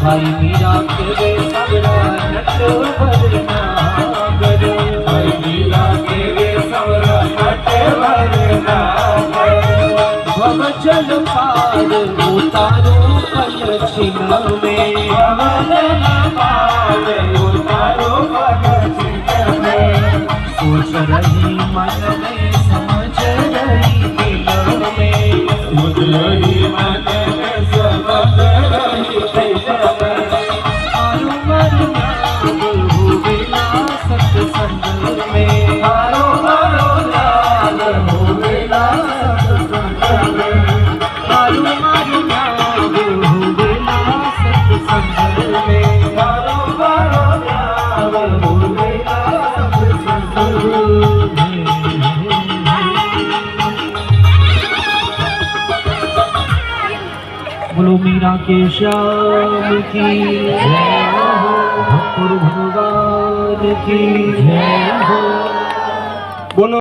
भाई मीरा के वे सबरा नटवर नागर, भाई मीरा के वे सबरा नटवर नागर। भवजल पार उतारो कलछिन में, भवजल पार उतारो कलछिन में। सोच रही मन में समझ रही दिल में, सोच रही मन में समझ रही दिल में। हारो मरो नाम होवेला सत्संग में, हारो मरो नाम होवेला सत्संग में। हारो मरो नाम होवेला सत्संग में, हारो मरो नाम होवेला सत्संग में। बोलो मीरा के श्याम की जय हो, भक्तुर भगवान की जय हो।